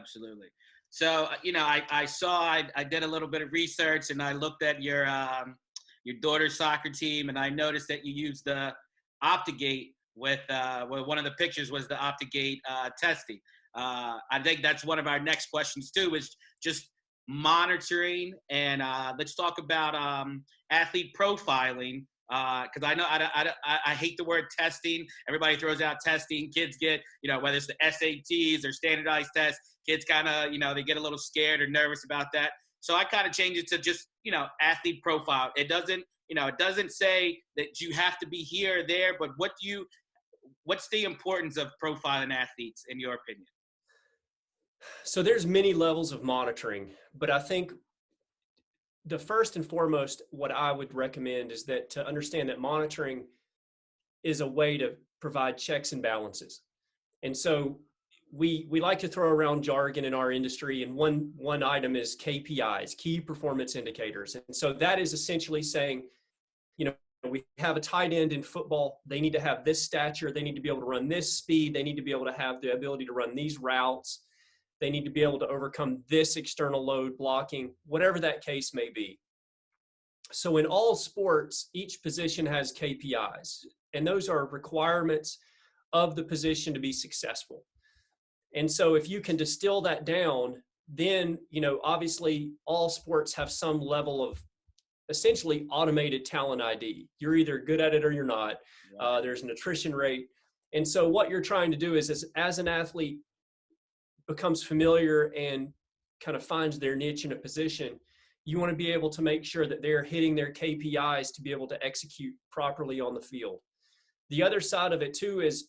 Absolutely. So, I saw, I did a little bit of research and I looked at your daughter's soccer team, and I noticed that you used the Optigate with, well, one of the pictures was the Optigate testing. I think that's one of our next questions too, is just monitoring. And let's talk about athlete profiling. Because I know I hate the word testing. Everybody throws out testing. Kids get, whether it's the SATs or standardized tests, kids kind of, they get a little scared or nervous about that. So I kind of changed it to just, athlete profile. It doesn't say that you have to be here or there, but what's the importance of profiling athletes in your opinion? So there's many levels of monitoring, but I think the first and foremost, what I would recommend is that to understand that monitoring is a way to provide checks and balances. And so we like to throw around jargon in our industry, and one item is KPIs, key performance indicators. And so that is essentially saying, we have a tight end in football. They need to have this stature. They need to be able to run this speed. They need to be able to have the ability to run these routes. They need to be able to overcome this external load blocking, whatever that case may be. So in all sports, each position has KPIs, and those are requirements of the position to be successful. And so if you can distill that down, then, obviously all sports have some level of essentially automated talent ID. You're either good at it or you're not. There's an attrition rate. And so what you're trying to do is as an athlete becomes familiar and kind of finds their niche in a position, you want to be able to make sure that they're hitting their KPIs to be able to execute properly on the field. The other side of it too is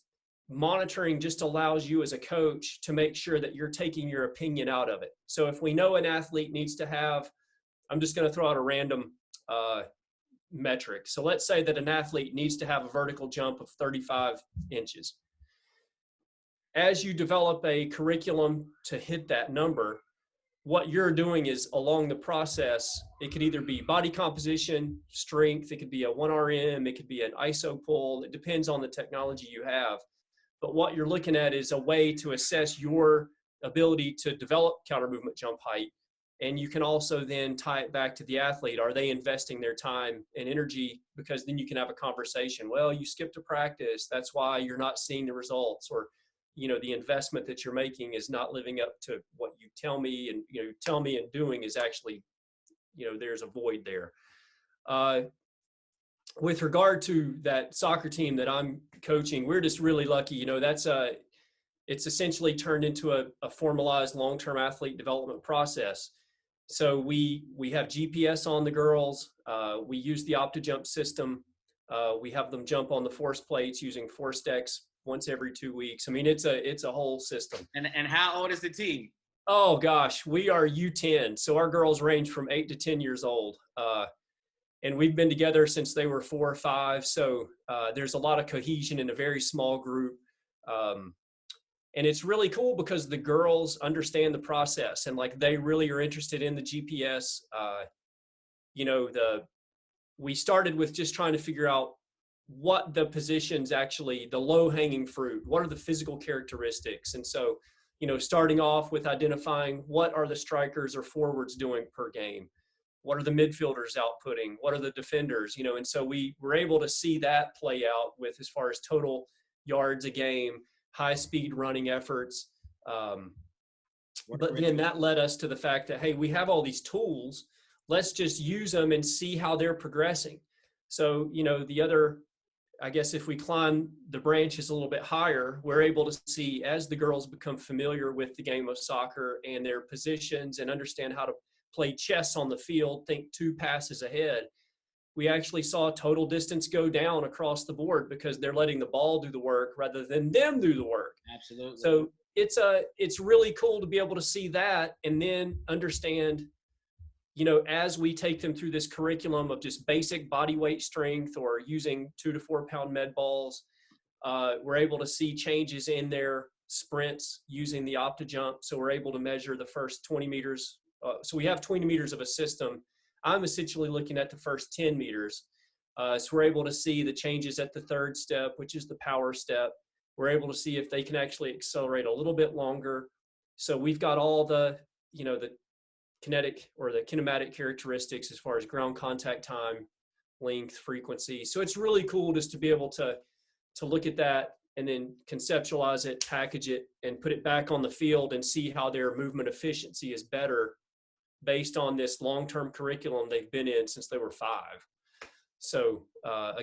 monitoring just allows you as a coach to make sure that you're taking your opinion out of it. So if we know an athlete needs to have, I'm just going to throw out a random metric. So let's say that an athlete needs to have a vertical jump of 35 inches. As you develop a curriculum to hit that number, what you're doing is along the process, it could either be body composition, strength, it could be a 1RM, it could be an iso pull. It depends on the technology you have. But what you're looking at is a way to assess your ability to develop counter movement jump height. And you can also then tie it back to the athlete. Are they investing their time and energy? Because then you can have a conversation. Well, you skipped a practice. That's why you're not seeing the results. Or, the investment that you're making is not living up to what you tell me. And, tell me and doing is actually, there's a void there. With regard to that soccer team that I'm coaching, we're just really lucky. It's essentially turned into a formalized long-term athlete development process. So we have GPS on the girls. We use the OptiJump system. We have them jump on the force plates using force decks once every 2 weeks. I mean, it's a whole system. And how old is the team? Oh gosh, we are U10. So our girls range from 8 to 10 years old. And we've been together since they were 4 or 5. So there's a lot of cohesion in a very small group. And it's really cool because the girls understand the process and they really are interested in the GPS. We started with just trying to figure out what the positions actually, the low hanging fruit, what are the physical characteristics? And so, starting off with identifying what are the strikers or forwards doing per game? What are the midfielders outputting? What are the defenders? And so we were able to see that play out with as far as total yards a game, high speed running efforts. But then that led us to the fact that, hey, we have all these tools. Let's just use them and see how they're progressing. So, the other, I guess if we climb the branches a little bit higher, we're able to see as the girls become familiar with the game of soccer and their positions and understand how to play chess on the field, think 2 passes ahead. We actually saw total distance go down across the board because they're letting the ball do the work rather than them do the work. Absolutely. So it's really cool to be able to see that and then understand, as we take them through this curriculum of just basic body weight strength or using 2 to 4 pound med balls, we're able to see changes in their sprints using the OptiJump. So we're able to measure the first 20 meters. So we have 20 meters of a system. I'm essentially looking at the first 10 meters. So we're able to see the changes at the 3rd step, which is the power step. We're able to see if they can actually accelerate a little bit longer. So we've got all the, the kinetic or the kinematic characteristics as far as ground contact time, length, frequency. So it's really cool just to be able to look at that and then conceptualize it, package it, and put it back on the field and see how their movement efficiency is better based on this long-term curriculum they've been in since they were 5. So